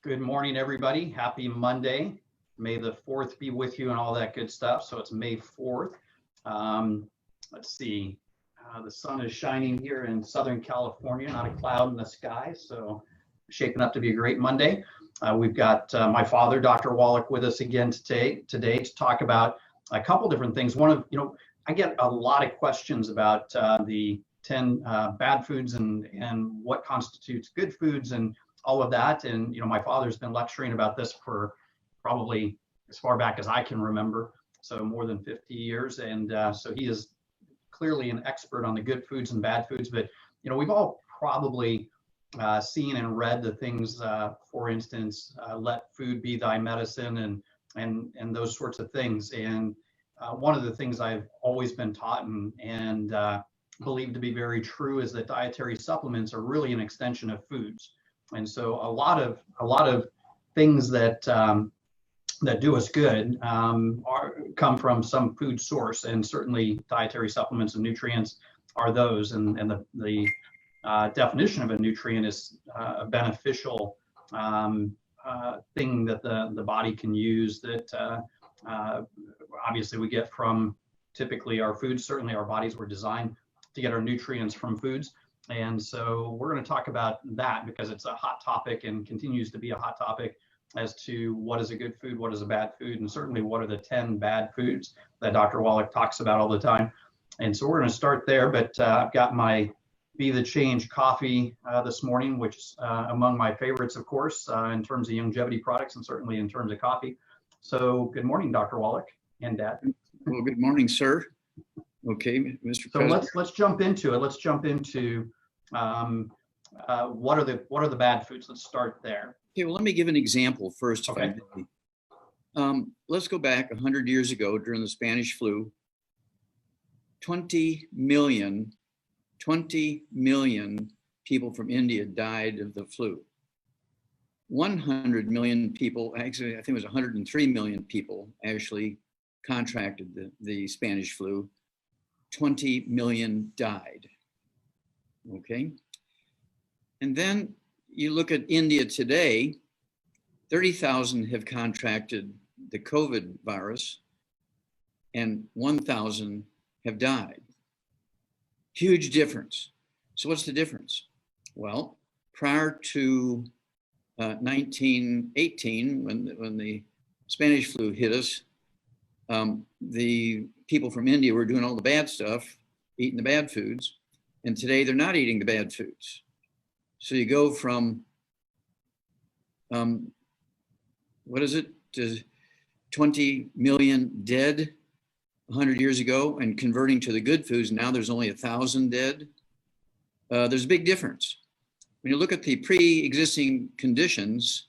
Good morning, everybody. Happy Monday. May the 4th be with you and all that good stuff. So it's May 4th. Let's see. The sun is shining here in Southern California, not a cloud in the sky. So shaping up to be a great Monday. We've got my father, Dr. Wallach, with us again today to talk about a couple different things. One of, I get a lot of questions about the 10 bad foods and what constitutes good foods and all of that. And, my father's been lecturing about this for probably as far back as I can remember. So more than 50 years. And so he is clearly an expert on the good foods and bad foods. But, we've all probably seen and read the things, for instance, let food be thy medicine and those sorts of things. And one of the things I've always been taught and believed to be very true is that dietary supplements are really an extension of foods. And so a lot of things that that do us good come from some food source, and certainly dietary supplements and nutrients are those. And the definition of a nutrient is a beneficial thing that the body can use that obviously we get from typically our foods. Certainly our bodies were designed to get our nutrients from foods. And so we're going to talk about that because it's a hot topic and continues to be a hot topic as to what is a good food, what is a bad food, and certainly what are the 10 bad foods that Dr. Wallach talks about all the time. And so we're going to start there, but I've got my Be the Change coffee this morning, which is among my favorites, of course, in terms of longevity products and certainly in terms of coffee. So good morning, Dr. Wallach and Dad. Well, good morning, sir. Okay, Mr. So let's jump into it. Let's jump into what are the bad foods? Let's start there. Okay, well, let me give an example first. Okay. Let's go back 100 years ago during the Spanish flu. 20 million people from India died of the flu. 100 million people, actually, I think it was 103 million people actually contracted the Spanish flu. 20 million died. Okay. And then you look at India today, 30,000 have contracted the COVID virus and 1,000 have died. Huge difference. So what's the difference? Well, prior to 1918, when the Spanish flu hit us, the people from India were doing all the bad stuff, eating the bad foods, and today they're not eating the bad foods. So you go from, what is it, to 20 million dead 100 years ago and converting to the good foods, now there's only 1,000 dead. There's a big difference. When you look at the pre-existing conditions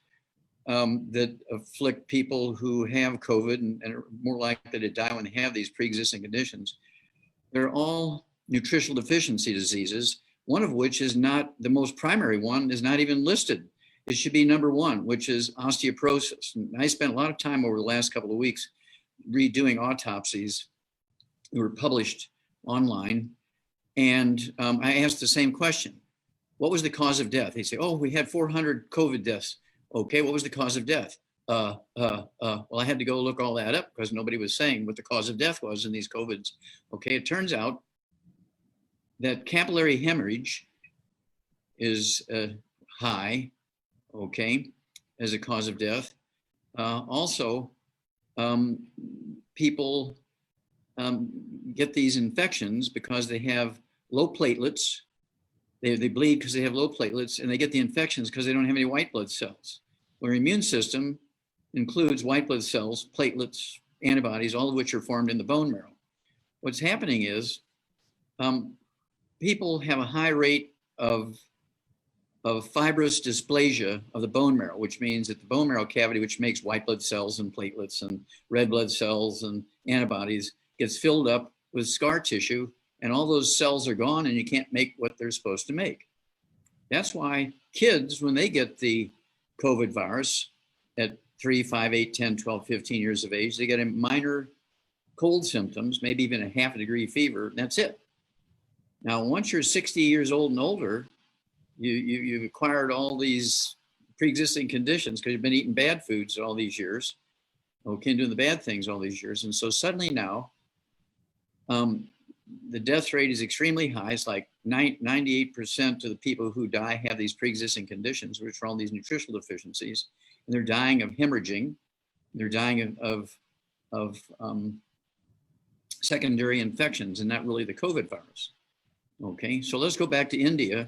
that afflict people who have COVID and are more likely to die when they have these pre-existing conditions, they're all nutritional deficiency diseases, one of which is not, the most primary one is not even listed. It should be number one, which is osteoporosis. And I spent a lot of time over the last couple of weeks redoing autopsies that were published online. And I asked the same question. What was the cause of death? They say, oh, we had 400 COVID deaths. Okay, what was the cause of death? Well, I had to go look all that up because nobody was saying what the cause of death was in these COVIDs. Okay, it turns out that capillary hemorrhage is high, okay, as a cause of death. Also, people get these infections because they have low platelets. They bleed because they have low platelets, and they get the infections because they don't have any white blood cells. Well, our immune system includes white blood cells, platelets, antibodies, all of which are formed in the bone marrow. What's happening is people have a high rate of fibrous dysplasia of the bone marrow, which means that the bone marrow cavity, which makes white blood cells and platelets and red blood cells and antibodies, gets filled up with scar tissue, and all those cells are gone and you can't make what they're supposed to make. That's why kids, when they get the COVID virus at 3, 5, 8, 10, 12, 15 years of age, they get a minor cold symptoms, maybe even a half a degree fever, and that's it. Now, once you're 60 years old and older, you've acquired all these pre-existing conditions because you've been eating bad foods all these years, okay, and doing the bad things all these years. And so suddenly now, the death rate is extremely high. It's like 98% of the people who die have these pre-existing conditions, which are all these nutritional deficiencies, and they're dying of hemorrhaging. They're dying of secondary infections, and not really the COVID virus. Okay, so let's go back to India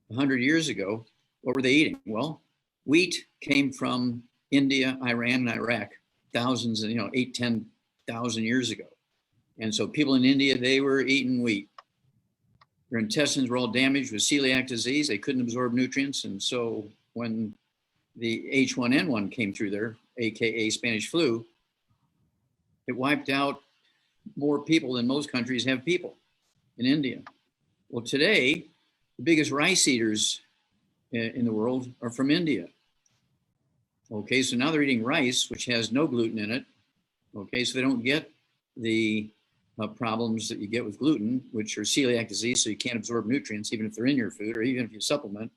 100 years ago. What were they eating? Well, wheat came from India, Iran, and Iraq, thousands and 10,000 years ago. And so people in India, they were eating wheat. Their intestines were all damaged with celiac disease. They couldn't absorb nutrients. And so when the H1N1 came through there, AKA Spanish flu, it wiped out more people than most countries have people in India. Well, today, the biggest rice eaters in the world are from India. Okay, so now they're eating rice, which has no gluten in it. Okay, so they don't get the problems that you get with gluten, which are celiac disease, so you can't absorb nutrients, even if they're in your food or even if you supplement.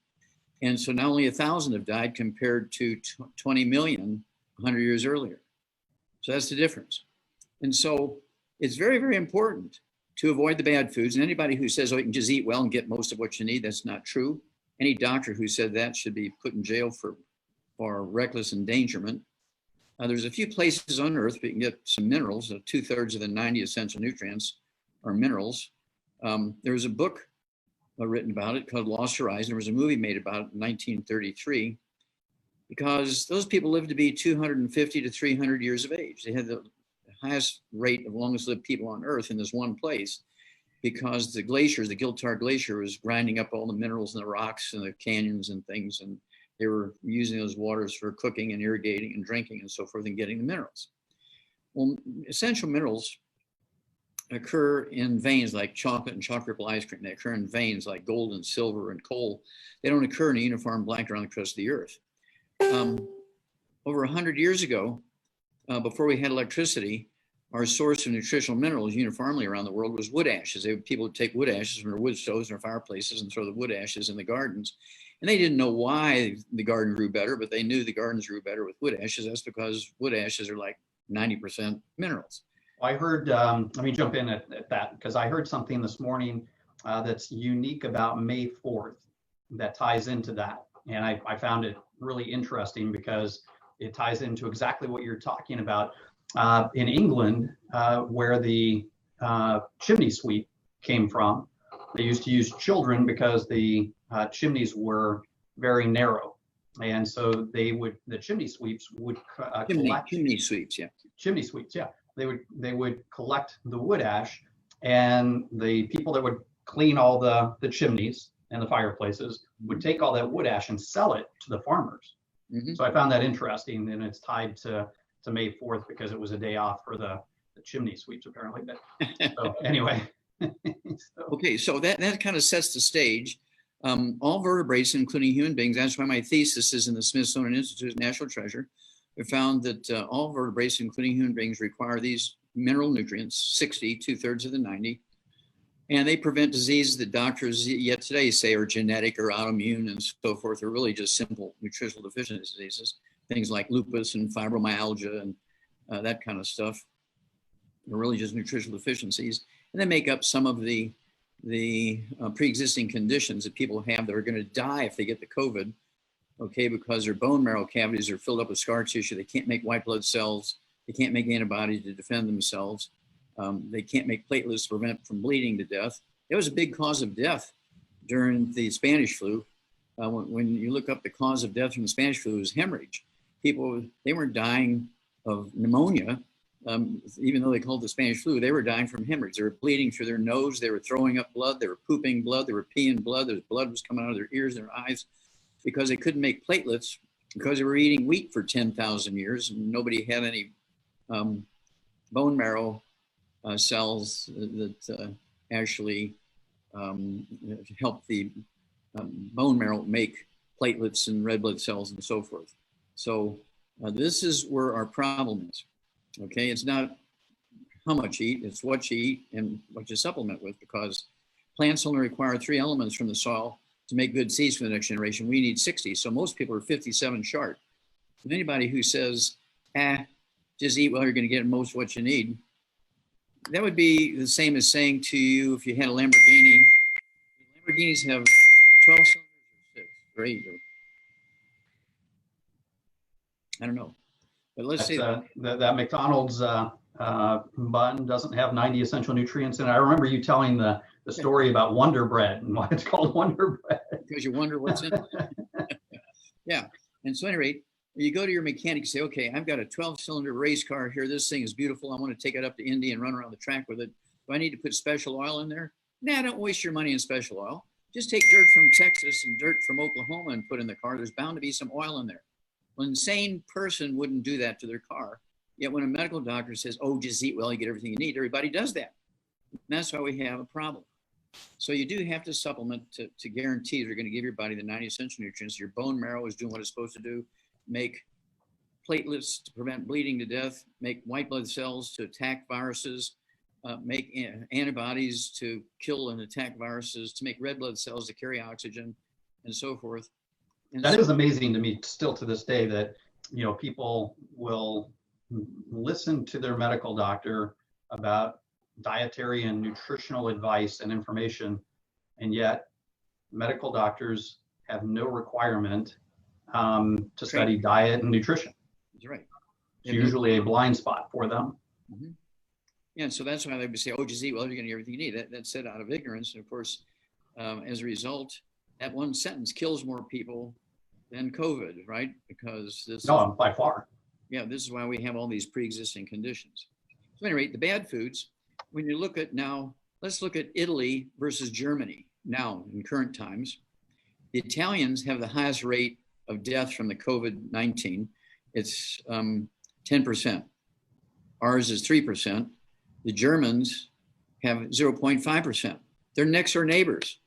And so now only 1,000 have died compared to 20 million 100 years earlier. So that's the difference. And so it's very, very important to avoid the bad foods. And anybody who says, oh, you can just eat well and get most of what you need, that's not true. Any doctor who said that should be put in jail for reckless endangerment. There's a few places on Earth where you can get some minerals. 2/3 of the 90 essential nutrients are minerals. There was a book written about it called Lost Horizon. There was a movie made about it in 1933 because those people lived to be 250 to 300 years of age. They had the highest rate of longest lived people on Earth in this one place because the glaciers, the Giltar Glacier, was grinding up all the minerals in the rocks and the canyons and things, and they were using those waters for cooking and irrigating and drinking and so forth and getting the minerals. Well, essential minerals occur in veins like chocolate and chocolate ripple ice cream. They occur in veins like gold and silver and coal. They don't occur in a uniform blanket around the crust of the Earth. Over 100 years ago, before we had electricity, our source of nutritional minerals uniformly around the world was wood ashes. People would take wood ashes from their wood stoves and their fireplaces and throw the wood ashes in the gardens. And they didn't know why the garden grew better, but they knew the gardens grew better with wood ashes. That's because wood ashes are like 90% minerals. I heard, let me jump in at that, because I heard something this morning that's unique about May 4th that ties into that. And I found it really interesting because it ties into exactly what you're talking about. In England, where the chimney sweep came from, they used to use children because the chimneys were very narrow. And so the chimney sweeps would collect. Chimney sweeps, yeah. Chimney sweeps, yeah. They would collect the wood ash, and the people that would clean all the chimneys and the fireplaces would take all that wood ash and sell it to the farmers. Mm-hmm. So I found that interesting, and it's tied to May 4th because it was a day off for the chimney sweeps apparently. But so anyway. Okay, so that kind of sets the stage. All vertebrates, including human beings, that's why my thesis is in the Smithsonian Institute's National Treasure. We found that all vertebrates, including human beings, require these mineral nutrients, 60, 2/3 of the 90, and they prevent diseases that doctors yet today say are genetic or autoimmune and so forth. They're really just simple nutritional deficiency diseases, things like lupus and fibromyalgia and that kind of stuff. They're really just nutritional deficiencies, and they make up some of the pre-existing conditions that people have that are going to die if they get the COVID. Okay, because their bone marrow cavities are filled up with scar tissue. They can't make white blood cells. They can't make antibodies to defend themselves. They can't make platelets to prevent from bleeding to death. That was a big cause of death during the Spanish flu. When you look up the cause of death from the Spanish flu, it was hemorrhage. People, they weren't dying of pneumonia, even though they called it the Spanish flu. They were dying from hemorrhage. They were bleeding through their nose. They were throwing up blood. They were pooping blood. They were peeing blood. Their blood was coming out of their ears and their eyes, because they couldn't make platelets because they were eating wheat for 10,000 years and nobody had any bone marrow cells that actually help the bone marrow make platelets and red blood cells and so forth. So this is where our problem is. Okay, it's not how much you eat, it's what you eat and what you supplement with, because plants only require 3 elements from the soil to make good seeds for the next generation. We need 60. So most people are 57 short. And anybody who says, just eat well, you're going to get most of what you need, that would be the same as saying to you, if you had a Lamborghini, Lamborghinis have 12 cylinders or 6 or 8. I don't know. But let's say that McDonald's bun doesn't have 90 essential nutrients in it. I remember you telling the story about Wonder Bread and why it's called Wonder Bread. Because you wonder what's in it. Yeah. And so, at any rate, you go to your mechanic and say, okay, I've got a 12-cylinder race car here. This thing is beautiful. I want to take it up to Indy and run around the track with it. Do I need to put special oil in there? Nah, don't waste your money in special oil. Just take dirt from Texas and dirt from Oklahoma and put in the car. There's bound to be some oil in there. An insane person wouldn't do that to their car. Yet when a medical doctor says, oh, just eat well, you get everything you need, everybody does that. And that's why we have a problem. So you do have to supplement to guarantee they're going to give your body the 90 essential nutrients. Your bone marrow is doing what it's supposed to do. Make platelets to prevent bleeding to death, make white blood cells to attack viruses, make antibodies to kill and attack viruses, to make red blood cells to carry oxygen, and so forth. And that is amazing to me still to this day that, you know, people will listen to their medical doctor about dietary and nutritional advice and information, and yet medical doctors have no requirement to study diet and nutrition. That's right. It's usually a blind spot for them. Mm-hmm. Yeah, and so that's why they would say, oh, just eat well, you're going to get everything you need. That's said out of ignorance. And of course, as a result, that one sentence kills more people than COVID, right? Because this by far. Yeah, this is why we have all these pre-existing conditions. So at any rate, the bad foods, when you look at now, let's look at Italy versus Germany now in current times. The Italians have the highest rate of death from the COVID-19. It's 10%. Ours is 3%. The Germans have 0.5%. They're next door neighbors.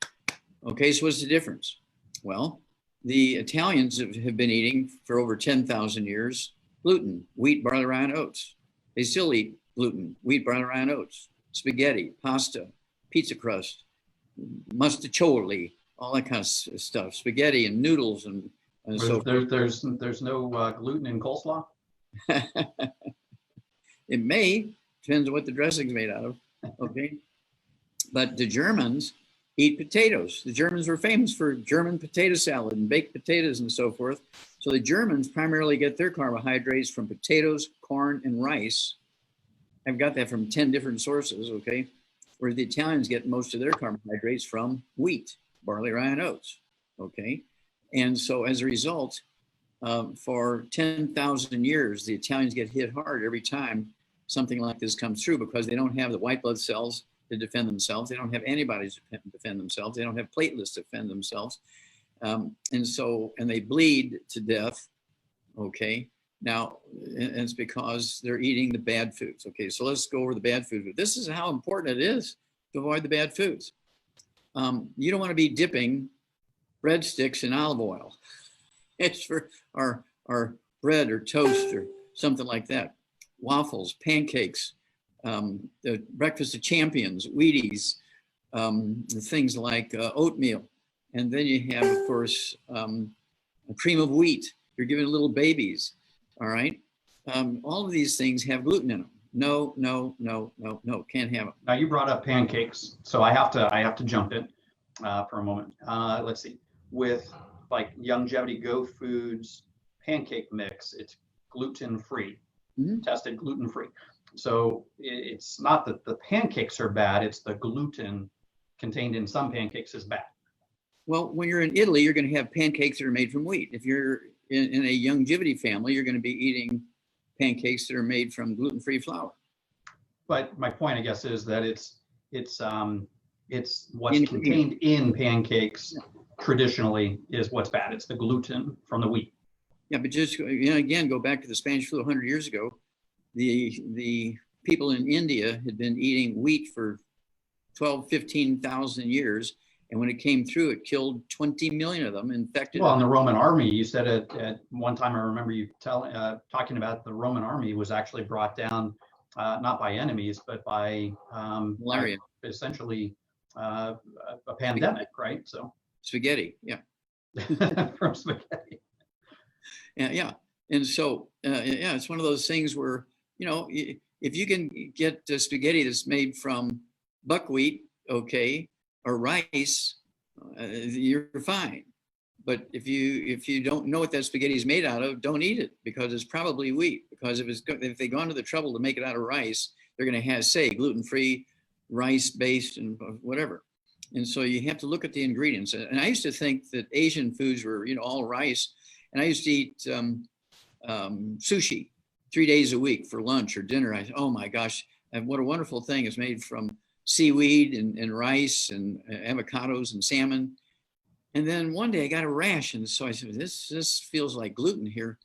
Okay, so what's the difference? Well, the Italians have been eating for over 10,000 years gluten, wheat, barley, rye, and oats. They still eat gluten, wheat, barley, rye, and oats, spaghetti, pasta, pizza crust, mustacholi, all that kind of stuff, spaghetti and noodles and so forth. There's no gluten in coleslaw? It may, depends on what the dressing's made out of, okay? But the Germans eat potatoes. The Germans were famous for German potato salad and baked potatoes and so forth. So the Germans primarily get their carbohydrates from potatoes, corn, and rice. I've got that from 10 different sources, okay? Where the Italians get most of their carbohydrates from wheat, barley, rye, and oats, okay? And so as a result, for 10,000 years, the Italians get hit hard every time something like this comes through because they don't have the white blood cells to defend themselves. They don't have antibodies to defend themselves. They don't have platelets to defend themselves. And they bleed to death, okay? Now, and it's because they're eating the bad foods. Okay, so let's go over the bad foods. This is how important it is to avoid the bad foods. You don't want to be dipping breadsticks in olive oil. It's for our bread or toast or something like that. Waffles, pancakes, the breakfast of champions, Wheaties, things like oatmeal. And then you have, of course, a cream of wheat. You're giving little babies, all right? All of these things have gluten in them. No, can't have them. Now you brought up pancakes, so I have to jump in for a moment. Let's see, with like Longevity Go Foods pancake mix, it's gluten-free, tested gluten-free. So it's not that the pancakes are bad, it's the gluten contained in some pancakes is bad. Well, when you're in Italy, you're going to have pancakes that are made from wheat. If you're in a longevity family, you're going to be eating pancakes that are made from gluten-free flour. But my point, I guess, is that it's what's contained in pancakes traditionally is what's bad. It's the gluten from the wheat. Yeah, but just again, go back to the Spanish flu 100 years ago. The people in India had been eating wheat for 15,000 years. And when it came through, it killed 20 million of them, infected. Well, in the Roman army, you said at one time, I remember you talking about the Roman army was actually brought down, not by enemies, but by malaria. Essentially a pandemic, right? So spaghetti. Yeah. From spaghetti. Yeah. And so, yeah, it's one of those things where, if you can get spaghetti that's made from buckwheat, okay, or rice, you're fine. But if you don't know what that spaghetti is made out of, don't eat it, because it's probably wheat. Because if they've gone to the trouble to make it out of rice, they're going to have, say, gluten-free, rice-based, and whatever. And so you have to look at the ingredients. And I used to think that Asian foods were, all rice. And I used to eat sushi 3 days a week for lunch or dinner. Oh my gosh, and what a wonderful thing. It's made from seaweed and rice and avocados and salmon. And then one day I got a rash, and so I said, this feels like gluten here.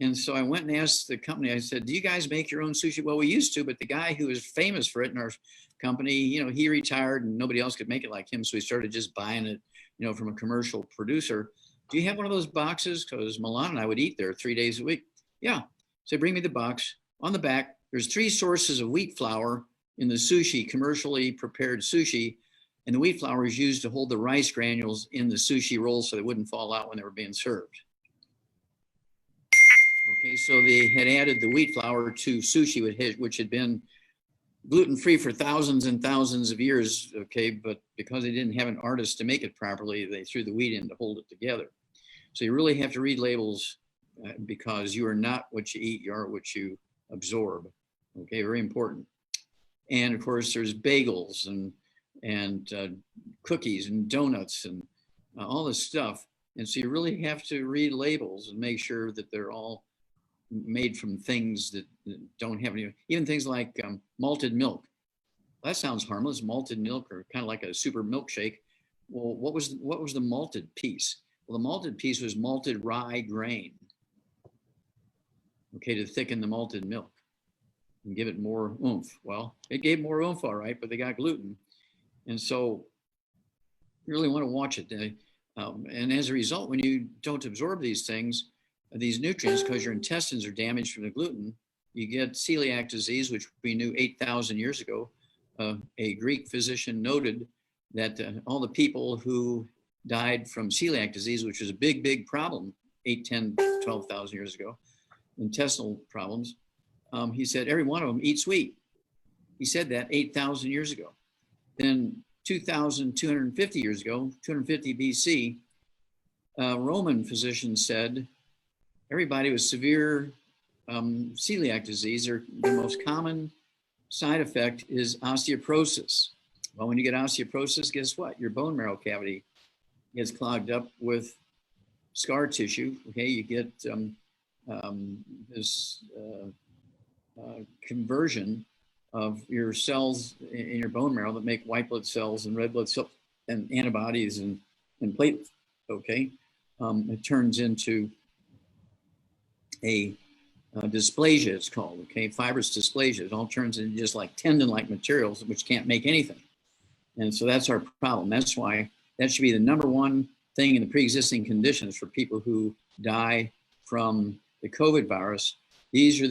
And so I went and asked the company, I said, do you guys make your own sushi? Well, we used to, but the guy who was famous for it in our company, he retired and nobody else could make it like him. So we started just buying it, from a commercial producer. Do you have one of those boxes? Because Milan and I would eat there 3 days a week. Yeah. So bring me the box. On the back, there's 3 sources of wheat flour in the sushi, commercially prepared sushi. And the wheat flour is used to hold the rice granules in the sushi rolls so they wouldn't fall out when they were being served. Okay, so they had added the wheat flour to sushi, which had been gluten-free for thousands and thousands of years, okay, but because they didn't have an artist to make it properly, they threw the wheat in to hold it together. So you really have to read labels because you are not what you eat, you are what you absorb, okay, very important. And of course, there's bagels and cookies and donuts and all this stuff. And so you really have to read labels and make sure that they're all made from things that don't have any, even things like malted milk. That sounds harmless, malted milk, or kind of like a super milkshake. Well, what was the malted piece? Well, the malted piece was malted rye grain, okay, to thicken the malted milk and give it more oomph. Well, it gave more oomph, all right, but they got gluten. And so you really want to watch it. And as a result, when you don't absorb these things, these nutrients, because your intestines are damaged from the gluten, you get celiac disease, which we knew 8,000 years ago. A Greek physician noted that all the people who died from celiac disease, which was a big, big problem 8, 10, 12,000 years ago, intestinal problems, he said every one of them eats wheat. He said that 8,000 years ago. Then 2,250 years ago, 250 BC, a Roman physician said everybody with severe celiac disease, or the most common side effect is osteoporosis. Well, when you get osteoporosis, guess what? Your bone marrow cavity gets clogged up with scar tissue. Okay, you get this conversion of your cells in your bone marrow that make white blood cells and red blood cells and antibodies and platelets. Okay, it turns into a dysplasia, it's called. Okay, fibrous dysplasia. It all turns into just like tendon-like materials which can't make anything. And so that's our problem. That's why that should be the number one thing in the pre-existing conditions for people who die from the COVID virus. These are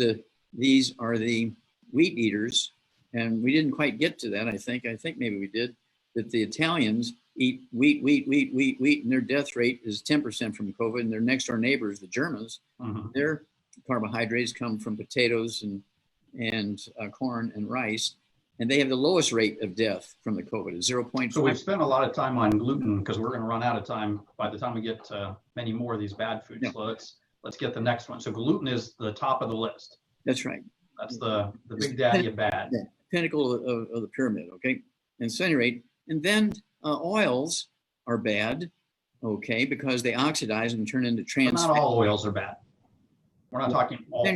the wheat eaters, and we didn't quite get to that. I think maybe we did. That the Italians eat wheat, and their death rate is 10% from COVID. And their next door neighbors, the Germans, their carbohydrates come from potatoes and corn and rice. And they have the lowest rate of death from the COVID, 0.5. So we've spent a lot of time on gluten because we're going to run out of time by the time we get to many more of these bad foods. Yeah. So let's get the next one. So gluten is the top of the list. That's right. That's the big daddy of bad. Yeah, pinnacle of the pyramid, okay? And so at any rate, and then oils are bad, okay, because they oxidize and turn into trans fat. Not all oils are bad. We're not talking all.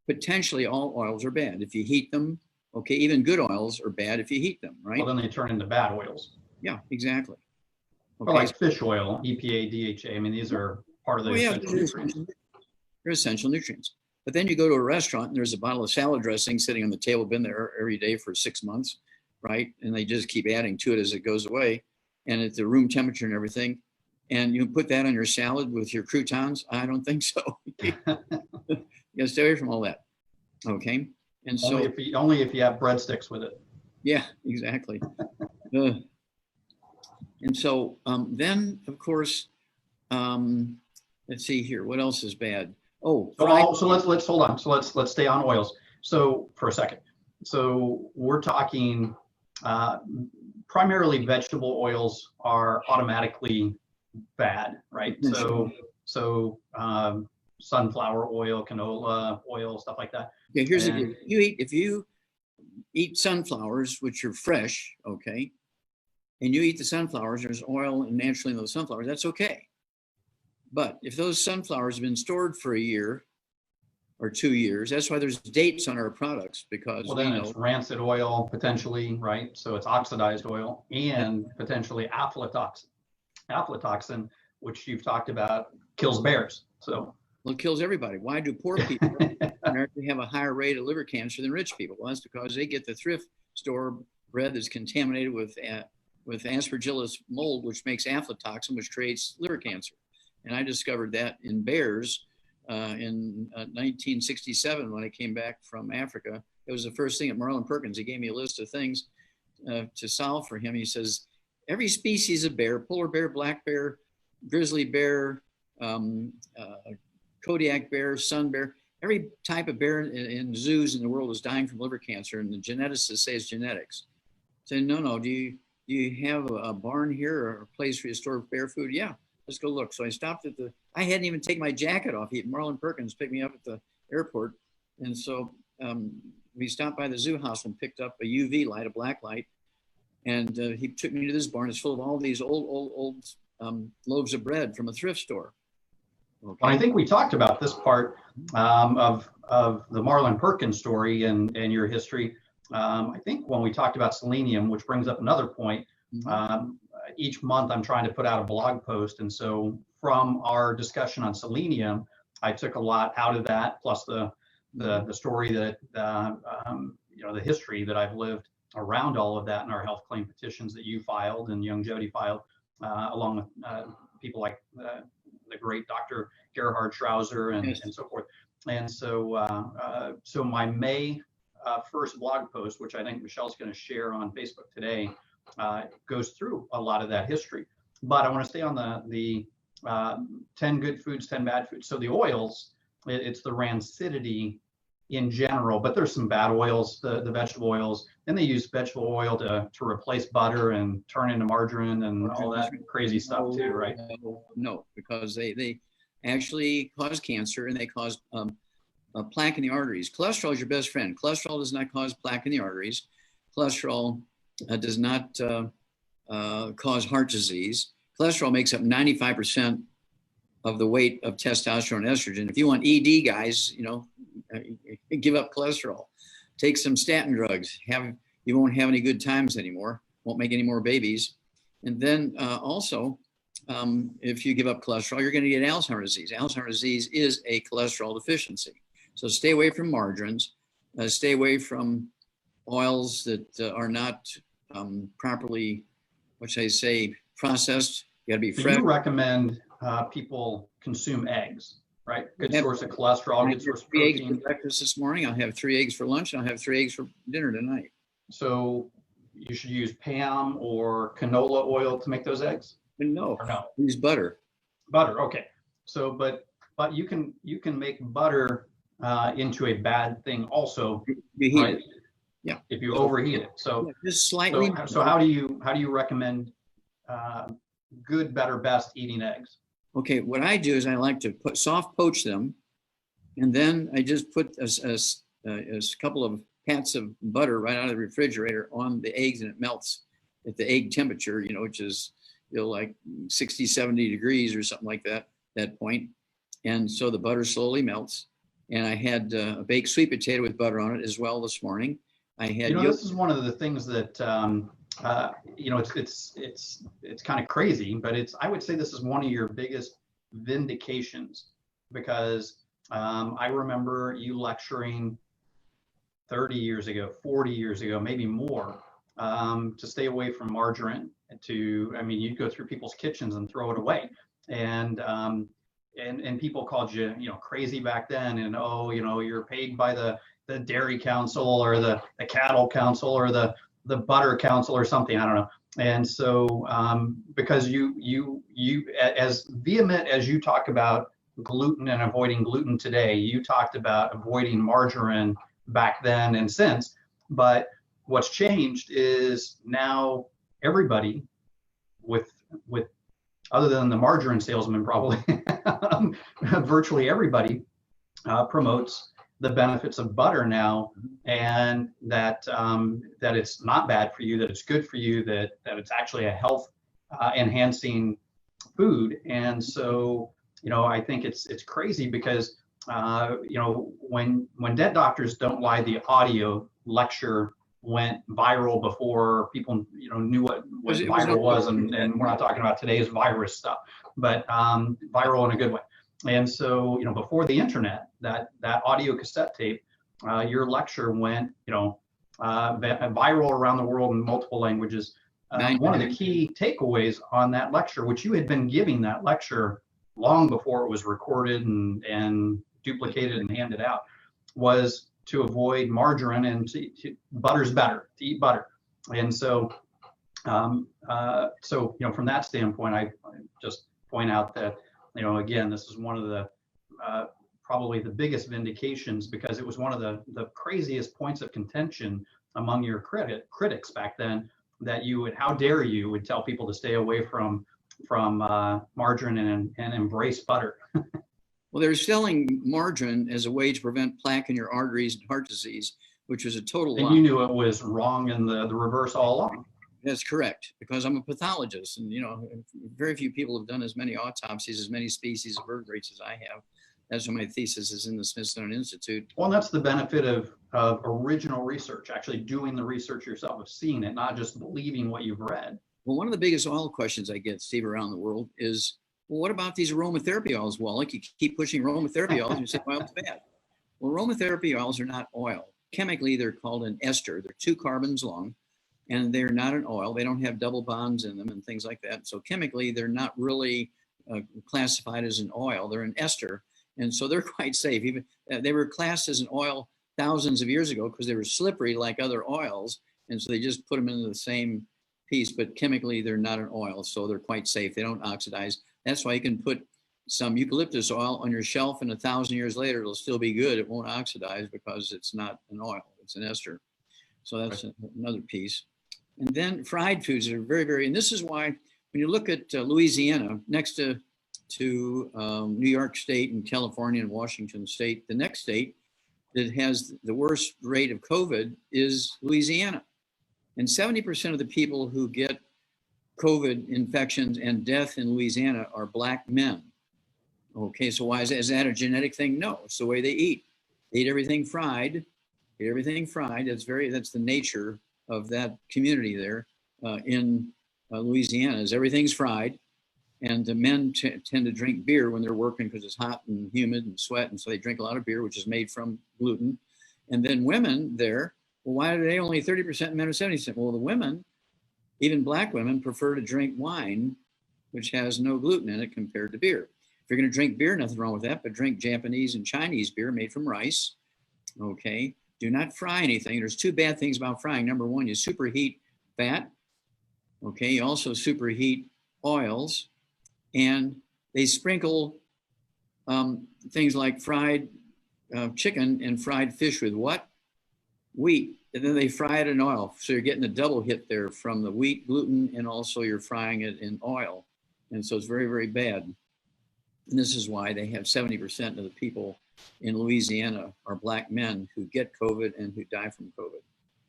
Potentially all oils are bad. If you heat them, okay, even good oils are bad if you heat them, right? Well, then they turn into bad oils. Yeah, exactly. Okay. Or like fish oil, EPA, DHA. I mean, these are part of the essential nutrients. They're essential nutrients. But then you go to a restaurant and there's a bottle of salad dressing sitting on the table, been there every day for 6 months, right? And they just keep adding to it as it goes away. And at the room temperature and everything. And you put that on your salad with your croutons? I don't think so. You gotta stay away from all that. Okay. And so only if you have breadsticks with it. Yeah, exactly. And so then, of course, let's see here. What else is bad? Oh, so let's hold on. So let's stay on oils. So for a second. So we're talking primarily vegetable oils are automatically bad, right? So sunflower oil, canola oil, stuff like that. Okay, if you eat sunflowers, which are fresh, okay, and you eat the sunflowers, there's oil naturally in those sunflowers, that's okay. But if those sunflowers have been stored for a year or 2 years, that's why there's dates on our products, because then it's rancid oil potentially, right? So it's oxidized oil and potentially aflatoxin, which you've talked about, kills bears. So well, it kills everybody. Why do poor people America have a higher rate of liver cancer than rich people? Well, that's because they get the thrift store bread that's contaminated with Aspergillus mold, which makes aflatoxin, which creates liver cancer. And I discovered that in bears in 1967 when I came back from Africa. It was the first thing at Marlin Perkins. He gave me a list of things to solve for him. He says, every species of bear, polar bear, black bear, grizzly bear, Kodiak bear, sun bear, every type of bear in zoos in the world is dying from liver cancer, and the geneticists say it's genetics. Say, no, do you have a barn here or a place where you store bear food? Yeah, let's go look. So I stopped at I hadn't even taken my jacket off. Marlon Perkins picked me up at the airport. And so we stopped by the zoo house and picked up a UV light, a black light. And he took me to this barn. It's full of all these old loaves of bread from a thrift store. Okay. Well, I think we talked about this part of the Marlon Perkins story and your history. I think when we talked about selenium, which brings up another point, each month I'm trying to put out a blog post. And so from our discussion on selenium, I took a lot out of that, plus the story that, the history that I've lived around all of that in our health claim petitions that you filed and young Jody filed, along with people like the great Dr. Gerhard Schrauzer and so forth. And so so my May 1st blog post, which I think Michelle's going to share on Facebook today, goes through a lot of that history. But I want to stay on the 10 good foods, 10 bad foods. So the oils, it's the rancidity in general, but there's some bad oils, the vegetable oils. Then they use vegetable oil to replace butter and turn into margarine and all that crazy stuff too, right? No, because they actually cause cancer and they cause plaque in the arteries. Cholesterol is your best friend. Cholesterol does not cause plaque in the arteries. Cholesterol does not cause heart disease. Cholesterol makes up 95% of the weight of testosterone and estrogen. If you want ED, guys, give up cholesterol. Take some statin drugs. You won't have any good times anymore. Won't make any more babies. And then also, if you give up cholesterol, you're going to get Alzheimer's disease. Alzheimer's disease is a cholesterol deficiency. So stay away from margarines. Stay away from oils that are not properly, what should I say, processed. You got to be fresh. You recommend people consume eggs, right? Good source of cholesterol, good source of protein. 3 eggs for breakfast this morning. I'll have 3 eggs for lunch. And I'll have 3 eggs for dinner tonight. So you should use Pam or canola oil to make those eggs? No, or no? Use butter. Butter, okay. So, but you can make butter into a bad thing also, you heat right? it. Yeah. If you overheat it. So yeah, just slightly. So how do you recommend good, better, best eating eggs? Okay, what I do is I like to soft poach them, and then I just put a couple of pats of butter right out of the refrigerator on the eggs, and it melts at the egg temperature, which is like 60, 70 degrees or something like that point. And so the butter slowly melts. And I had a baked sweet potato with butter on it as well this morning. I had this is one of the things that it's kind of crazy, but I would say this is one of your biggest vindications, because I remember you lecturing 30 years ago, 40 years ago, maybe more, to stay away from margarine. You'd go through people's kitchens and throw it away, and people called you crazy back then, and you're paid by the Dairy Council or the Cattle Council or the Butter Council or something, I don't know. And so, because you as vehement as you talk about gluten and avoiding gluten today, you talked about avoiding margarine back then and since. But what's changed is now everybody, with other than the margarine salesman probably, virtually everybody promotes the benefits of butter now, and that that it's not bad for you, that it's good for you, that it's actually a health enhancing food. And so, I think it's crazy because when dead doctors don't lie, the audio lecture went viral before people knew what viral was, and we're not talking about today's virus stuff, but viral in a good way. And so, before the internet, that audio cassette tape, your lecture went, viral around the world in multiple languages. One of the key takeaways on that lecture, which you had been giving that lecture long before it was recorded and duplicated and handed out, was to avoid margarine, and butter's better, to eat butter. And so, from that standpoint, I just point out that, again, this is one of the probably the biggest vindications, because it was one of the craziest points of contention among your critics back then, that you would, how dare you would tell people to stay away from margarine and embrace butter. Well, they're selling margarine as a way to prevent plaque in your arteries and heart disease, which was a total lie. And you knew it was wrong and the reverse all along. That's correct, because I'm a pathologist, and very few people have done as many autopsies, as many species of vertebrates as I have. That's why my thesis is in the Smithsonian Institute. Well, that's the benefit of original research, actually doing the research yourself, of seeing it, not just believing what you've read. Well, one of the biggest oil questions I get, Steve, around the world is, well, what about these aromatherapy oils, Wallach? You keep pushing aromatherapy oils, and you say, well, it's bad. Well, aromatherapy oils are not oil. Chemically, they're called an ester. They're 2 carbons long, and they're not an oil. They don't have double bonds in them and things like that. So chemically, they're not really classified as an oil. They're an ester, and so they're quite safe. Even they were classed as an oil thousands of years ago because they were slippery like other oils, and so they just put them into the same piece. But chemically, they're not an oil, so they're quite safe. They don't oxidize. That's why you can put some eucalyptus oil on your shelf, and 1,000 years later, it'll still be good. It won't oxidize because it's not an oil, it's an ester. So that's another piece. And then fried foods are very, very, and this is why when you look at Louisiana, next to New York State and California and Washington State, the next state that has the worst rate of COVID is Louisiana. And 70% of the people who get COVID infections and death in Louisiana are Black men. Okay, so why is that a genetic thing? No, it's the way they eat. They eat everything fried. That's the nature of that community there in Louisiana, is everything's fried. And the men tend to drink beer when they're working because it's hot and humid and sweat. And so they drink a lot of beer, which is made from gluten. And then women there, well, why are they only 30%, men are 70%? Well, the women, even Black women, prefer to drink wine, which has no gluten in it compared to beer. If you're going to drink beer, nothing wrong with that, but drink Japanese and Chinese beer made from rice. Okay. Do not fry anything. There's 2 bad things about frying. Number 1, you superheat fat. Okay. You also superheat oils, and they sprinkle things like fried chicken and fried fish with what? Wheat. And then they fry it in oil. So you're getting a double hit there from the wheat, gluten, and also you're frying it in oil. And so it's very, very bad. And this is why they have 70% of the people in Louisiana are Black men who get COVID and who die from COVID.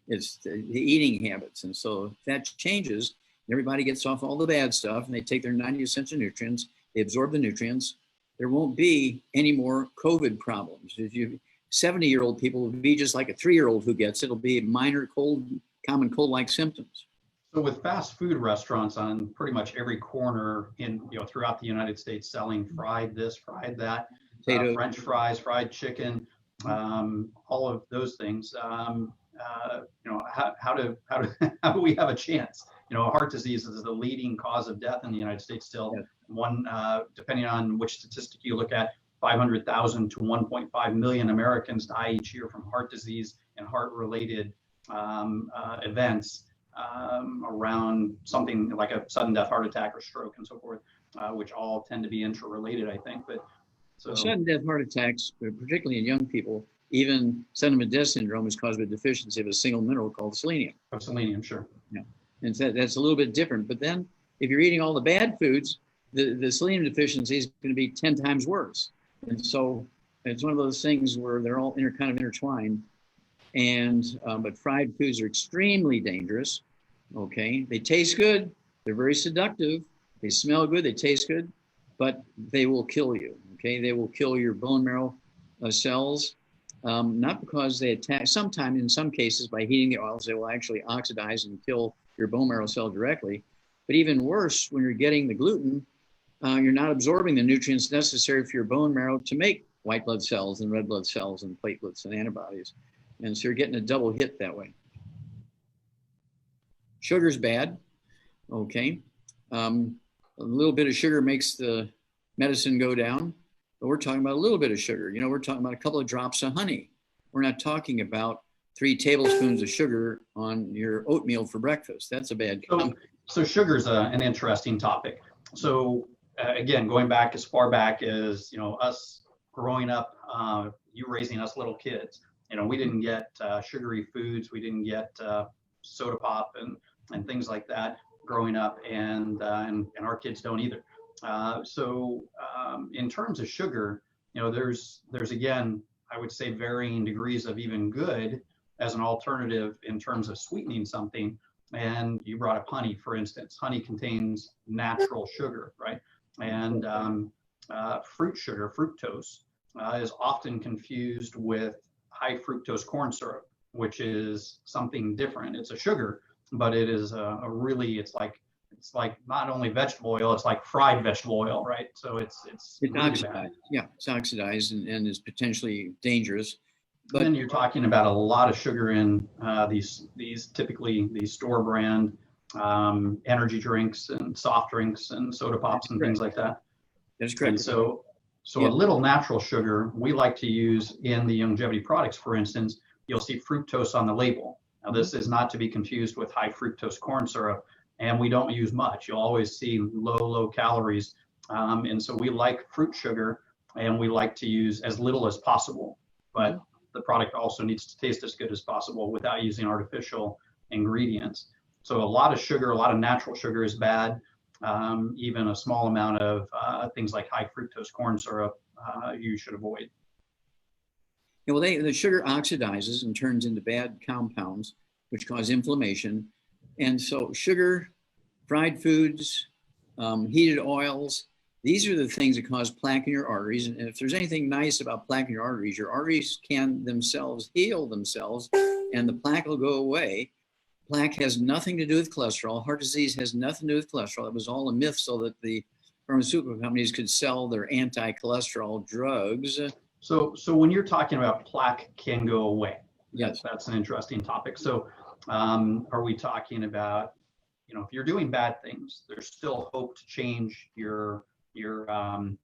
It's the eating habits. And so if that changes, everybody gets off all the bad stuff and they take their 90 essential nutrients, they absorb the nutrients, there won't be any more COVID problems. If you 70-year-old people will be just like a 3-year-old who gets it. It'll be minor cold, common cold-like symptoms. So with fast food restaurants on pretty much every corner in throughout the United States selling fried this, fried that, French fries, fried chicken, all of those things, how do we have a chance? Heart disease is the leading cause of death in the United States still. Yes. One, depending on which statistic you look at, 500,000 to 1.5 million Americans die each year from heart disease and heart-related events. around something like a sudden death, heart attack, or stroke, and so forth, which all tend to be interrelated, I think. But so sudden death heart attacks, particularly in young people, even sudden death syndrome is caused by deficiency of a single mineral called selenium. Selenium, sure. Yeah, and so that's a little bit different. But then, if you're eating all the bad foods, the selenium deficiency is going to be 10 times worse. And so it's one of those things where they're all kind of intertwined. And but fried foods are extremely dangerous. Okay, they taste good, they're very seductive, they smell good, they taste good, but they will kill you. Okay, they will kill your bone marrow cells, not because they attack. Sometimes, in some cases, by heating the oils, they will actually oxidize and kill your bone marrow cell directly. But even worse, when you're getting the gluten, you're not absorbing the nutrients necessary for your bone marrow to make white blood cells and red blood cells and platelets and antibodies. And so you're getting a double hit that way. Sugar's bad, okay. A little bit of sugar makes the medicine go down, but we're talking about a little bit of sugar. You know, we're talking about a couple of drops of honey. We're not talking about 3 tablespoons of sugar on your oatmeal for breakfast. That's a bad combo. So sugar's an interesting topic. So again, going back as far back as, you know, us growing up, you raising us little kids, you know, we didn't get sugary foods. We didn't get soda pop and things like that growing up, and our kids don't either. So in terms of sugar, you know, there's again, I would say varying degrees of even good as an alternative in terms of sweetening something. And you brought up honey, for instance. Honey contains natural sugar, right? And fruit sugar, fructose, is often confused with high fructose corn syrup, which is something different. It's a sugar, but it is a really, it's like not only vegetable oil, it's like fried vegetable oil, right? So it's really oxidized. bad. Yeah, it's oxidized and is potentially dangerous. But then you're talking about a lot of sugar in these typically these store brand energy drinks and soft drinks and soda pops and things like that. That's correct. And so Yeah. a little natural sugar we like to use in the longevity products, for instance, you'll see fructose on the label. Now this is not to be confused with high fructose corn syrup, and we don't use much. You'll always see low calories. And so we like fruit sugar, and we like to use as little as possible. But the product also needs to taste as good as possible without using artificial ingredients. So a lot of sugar, a lot of natural sugar is bad. Even a small amount of things like high fructose corn syrup, you should avoid. Yeah, well, the sugar oxidizes and turns into bad compounds, which cause inflammation. And so sugar, fried foods, heated oils, these are the things that cause plaque in your arteries. And if there's anything nice about plaque in your arteries can themselves heal themselves, and the plaque will go away. Plaque has nothing to do with cholesterol. Heart disease has nothing to do with cholesterol. It was all a myth so that the pharmaceutical companies could sell their anti-cholesterol drugs. So when you're talking about plaque can go away, yes, that's an interesting topic. So are we talking about, you know, if you're doing bad things, there's still hope to change your you know,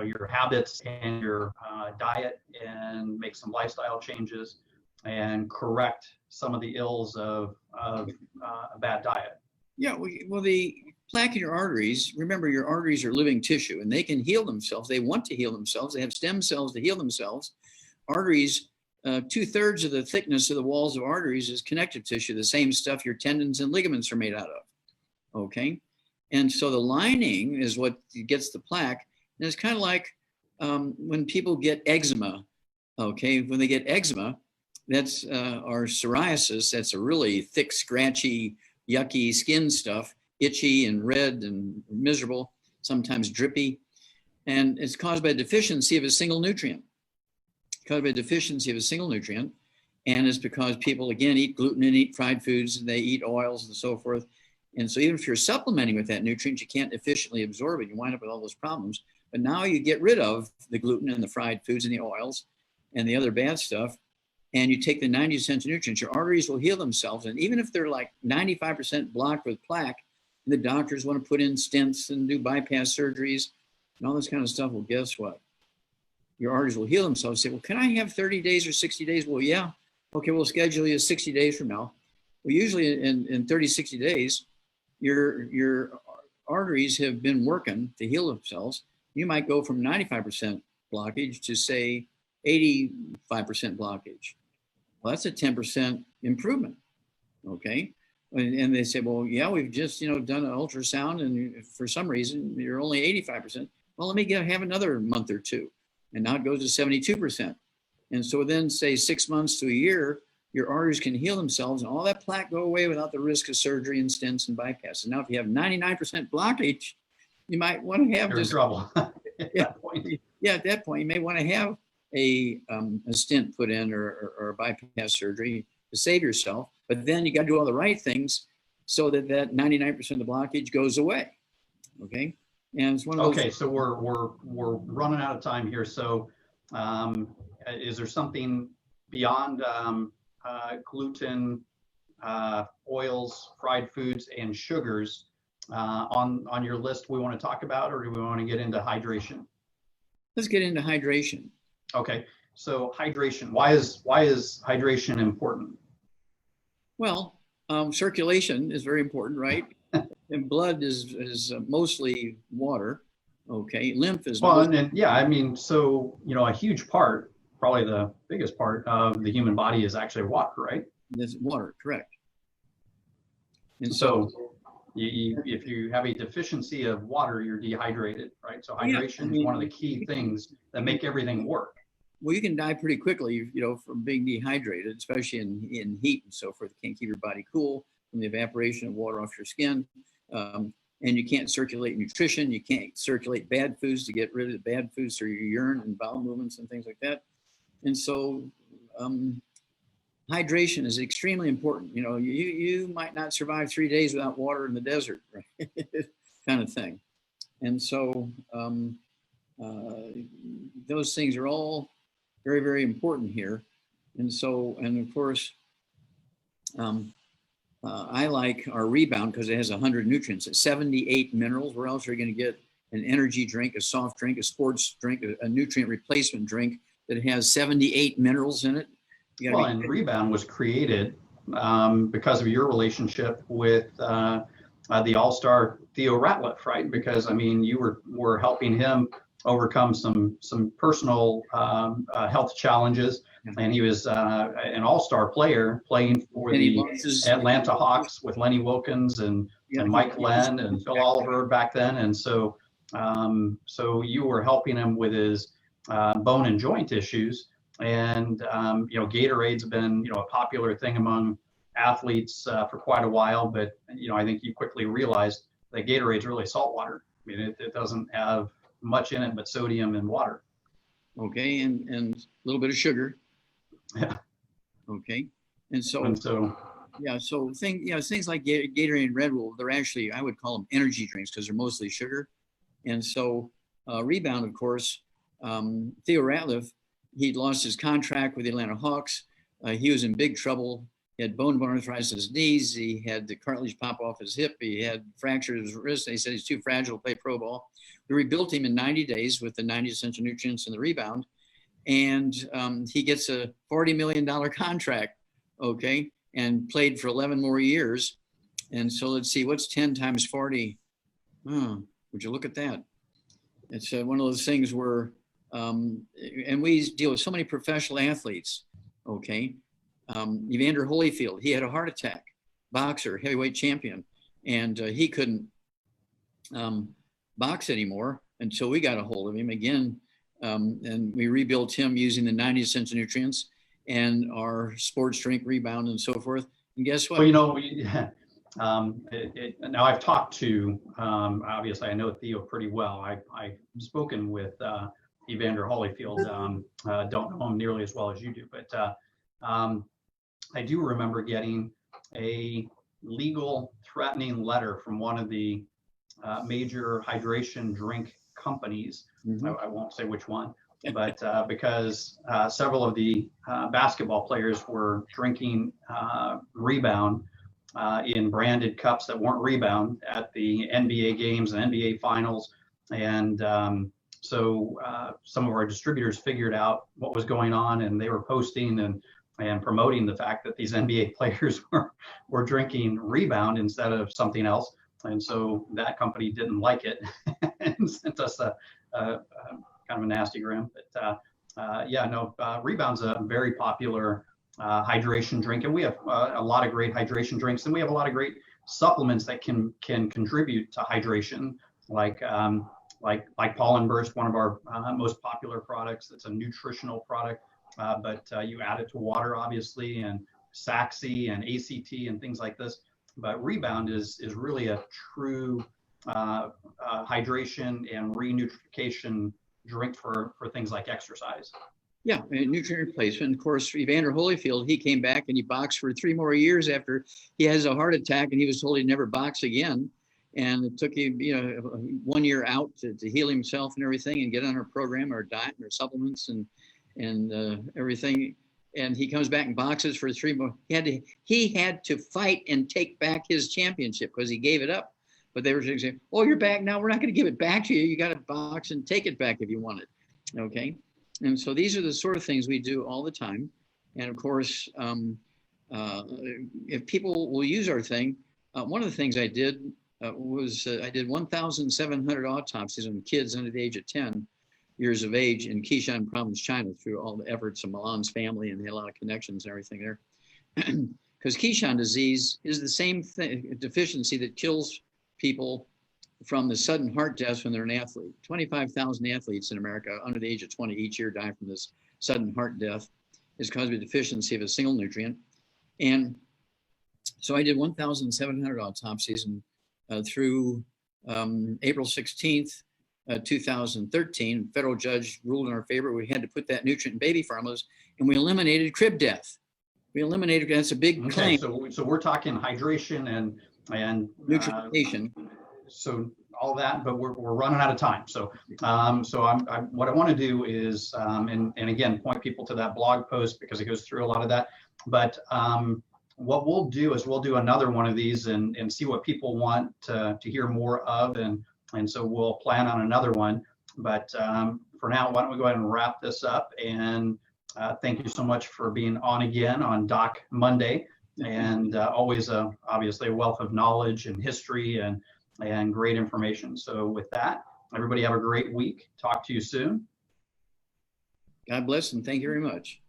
your habits and your diet, and make some lifestyle changes and correct some of the ills of a bad diet. Yeah, well, the plaque in your arteries, remember your arteries are living tissue and they can heal themselves. They want to heal themselves. They have stem cells to heal themselves. Arteries, 2/3 of the thickness of the walls of arteries is connective tissue, the same stuff your tendons and ligaments are made out of, okay? And so the lining is what gets the plaque. And it's kind of like when people get eczema, okay? When they get eczema, that's or psoriasis, that's a really thick, scratchy, yucky skin stuff, itchy and red and miserable, sometimes drippy. And it's caused by a deficiency of a single nutrient. Caused by a deficiency of a single nutrient. And it's because people, again, eat gluten and eat fried foods and they eat oils and so forth. And so even if you're supplementing with that nutrient, you can't efficiently absorb it. You wind up with all those problems. But now you get rid of the gluten and the fried foods and the oils and the other bad stuff, and you take the 90 essential nutrients, your arteries will heal themselves. And even if they're like 95% blocked with plaque, and the doctors want to put in stents and do bypass surgeries and all this kind of stuff, well, guess what? Your arteries will heal themselves. Say, well, can I have 30 days or 60 days? Well, yeah. Okay, we'll schedule you 60 days from now. Well, usually in 30, 60 days, your arteries have been working to heal themselves. You might go from 95% blockage to say 85% blockage. Well, that's a 10% improvement. Okay. And they say, well, yeah, we've just, done an ultrasound and for some reason you're only 85%. Well, let me have another month or two. And now it goes to 72%. And so then say 6 months to a year, your arteries can heal themselves and all that plaque go away without the risk of surgery and stents and bypasses. Now, if you have 99% blockage, you might want to have You're in trouble. At that point, you may want to have a stent put in or a bypass surgery to save yourself. But then you got to do all the right things so that 99% of the blockage goes away. Okay. And it's one of those. Okay, so we're running out of time here. So, is there something beyond gluten, oils, fried foods, and sugars on your list we want to talk about, or do we want to get into hydration? Let's get into hydration. Okay, so hydration. Why is hydration important? Well, circulation is very important, right? And blood is mostly water. Okay, lymph is. Well, and yeah, I mean, so a huge part, probably the biggest part of the human body is actually water, right? It's water, correct. And so if you have a deficiency of water, you're dehydrated, right? So hydration is one of the key things that make everything work. Well, you can die pretty quickly, from being dehydrated, especially in heat and so forth. You can't keep your body cool from the evaporation of water off your skin. And you can't circulate nutrition. You can't circulate bad foods to get rid of the bad foods through your urine and bowel movements and things like that. And so hydration is extremely important. You might not survive 3 days without water in the desert, right? kind of thing. And so those things are all very, very important here. And so, and of course, I like our Rebound because it has 100 nutrients, 78 minerals. Where else are you going to get an energy drink, a soft drink, a sports drink, a nutrient replacement drink that has 78 minerals in it? Well, and Rebound was created because of your relationship with the all-star Theo Ratliff, right? Because I mean, you were helping him overcome some personal health challenges, and he was an all-star player playing for the Atlanta Hawks with Lenny Wilkens and Mike Len and Phil Oliver back then, and so you were helping him with his bone and joint issues, and Gatorade's been a popular thing among athletes for quite a while, but I think you quickly realized that Gatorade's really salt water. I mean, it doesn't have much in it but sodium and water. Okay, and a little bit of sugar. Yeah. Okay, and so things like Gatorade and Red Bull, they're actually, I would call them energy drinks because they're mostly sugar. And so Rebound, of course, Theo Ratliff, he'd lost his contract with the Atlanta Hawks. He was in big trouble. He had bone arthritis in his knees. He had the cartilage pop off his hip. He had fractured his wrist. He said he's too fragile to play pro ball. We rebuilt him in 90 days with the 90 essential nutrients and the Rebound. And he gets a $40 million contract, okay, and played for 11 more years. And so let's see, what's 10 times 40? Oh, would you look at that? It's one of those things where, and we deal with so many professional athletes, okay. Evander Holyfield, he had a heart attack, boxer, heavyweight champion, and he couldn't box anymore until we got a hold of him again. And we rebuilt him using the 90 essential nutrients and our sports drink Rebound and so forth. And guess what? Well, now I've talked to, obviously I know Theo pretty well. I've spoken with Evander Holyfield. Don't know him nearly as well as you do, but I do remember getting a legal threatening letter from one of the major hydration drink companies. Mm-hmm. I won't say which one, but because several of the basketball players were drinking Rebound in branded cups that weren't Rebound at the NBA games and NBA finals. And so some of our distributors figured out what was going on, and they were posting and and promoting the fact that these NBA players were drinking Rebound instead of something else. And so that company didn't like it and sent us a kind of a nasty grin. But yeah, no, Rebound's a very popular hydration drink, and we have a lot of great hydration drinks, and we have a lot of great supplements that can contribute to hydration, like Pollen Burst, one of our most popular products. It's a nutritional product, but you add it to water, obviously, and Saxy and ACT and things like this. But Rebound is really a true hydration and renutrification drink for things like exercise. Yeah, and nutrient replacement. Of course, Evander Holyfield, he came back and he boxed for 3 more years after he has a heart attack, and he was told he'd never box again. And it took him, 1 year out to heal himself and everything, and get on our program, our diet, and our supplements, and everything. And he comes back and boxes for 3 more. He had to fight and take back his championship because he gave it up. But they were saying, "Oh, you're back now. We're not going to give it back to you. You got to box and take it back if you want it." Okay. And so these are the sort of things we do all the time. And of course, if people will use our thing, one of the things I did was I did 1,700 autopsies on kids under the age of 10 years of age in Qishan province, China, through all the efforts of Milan's family, and they had a lot of connections and everything there. Because Qishan disease is the same deficiency that kills people from the sudden heart deaths when they're an athlete. 25,000 athletes in America under the age of 20 each year die from this sudden heart death. Is caused by deficiency of a single nutrient. And so I did 1,700 autopsies, and through April 16th, 2013, federal judge ruled in our favor. We had to put that nutrient in baby formulas, and we eliminated crib death. We eliminated, that's a big claim. So we're talking hydration and nutrition. So all that, but we're running out of time. So what I want to do is and again point people to that blog post because it goes through a lot of that. But what we'll do is we'll do another one of these and see what people want to hear more of, and so we'll plan on another one. But for now, why don't we go ahead and wrap this up? And thank you so much for being on again on Doc Monday, and always obviously a wealth of knowledge and history and great information. So with that, everybody have a great week. Talk to you soon. God bless, and thank you very much.